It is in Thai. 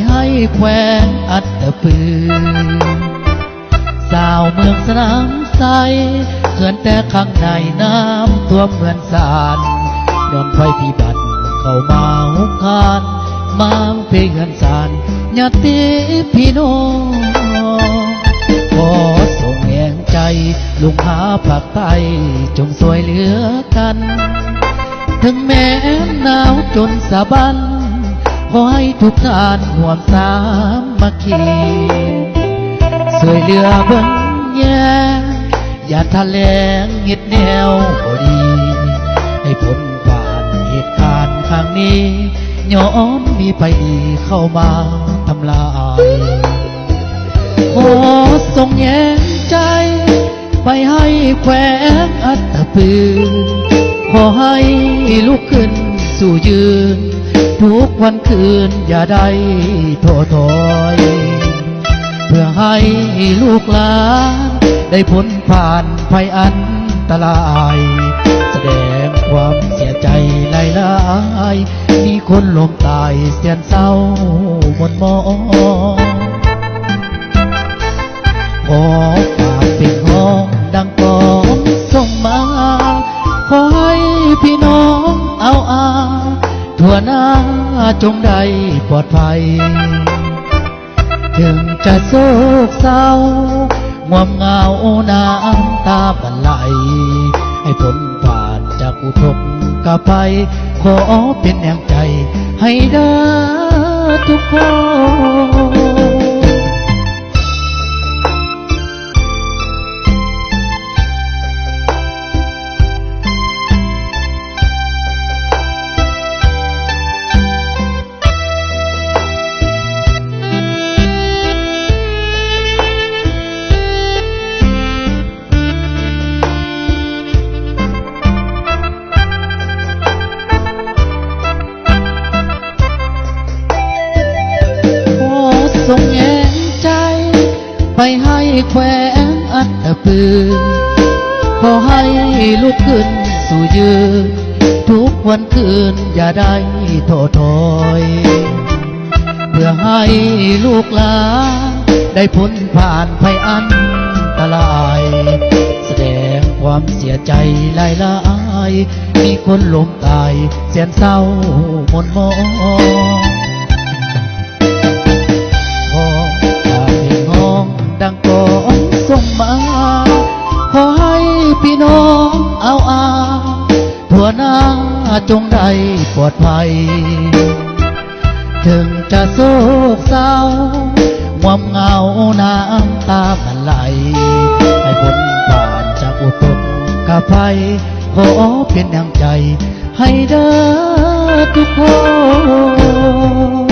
ให้แขวงอัตตปือสาวเมืองสนามใสเขื่อนแต่ข้างในน้ำท่วมเหมือนสารย้อนไฟพิบัติเข้ามาหุกคานมามเพเงินสารญาติพี่น้องขอส่งแรงใจลุงหาผักไตจงสวยเหลือกันถึงแม้หนาวจนสะบันขอให้ทุกท่านร่วมสามัคคีสวยเหลือเบิ่งแย่อย่าทะแลงเฮ็ดแนวบ่ดีให้พ้นผ่านเหตุการณ์ครั้งนี้ย้อนมีไปดีเข้ามาทำลายขอส่งแย้งใจไปให้แขวงอัตตปือขอให้ลุกขึ้นสู่ยืนทุกวันคืนอย่าได้ท้อถอยเพื่อให้ลูกหลานได้พ้นผ่านภัยอันตรายแสดงความเสียใจหลายๆมีคนล้มตายเสียนเศร้าหมดมองขอฝากเพลงห้องดังก่อนส่งมาขอให้พี่น้องเอาทั่วหน้าจงได้ปลอดภัยถึงจะโศกเศร้าง่วงเหงาน้ำตาบรรลัยให้พ้นผ่านจากอุทกภัยขอเป็นแรงใจให้เด้อทุกคนส่งแย้งใจไปให้แขวงอัตตปือขอให้ลุกขึ้นสู่ยืนทุกวันคืนอย่าได้ท้อถอยเพื่อให้ลูกหลานได้พ้นผ่านภัยอันตรายแสดงความเสียใจหลายๆมีคนล้มตายแสนเศร้าหม่นหมองดังก่อนส่งมาขอให้พี่น้องเอาทั่วหน้าจงได้ปลอดภัยถึงจะโศกเศร้าง่วงเหงาน้ำตาบรรลัยให้พ้นผ่านจากอุทกภัยขอเป็นแรงใจให้เด้อทุกคน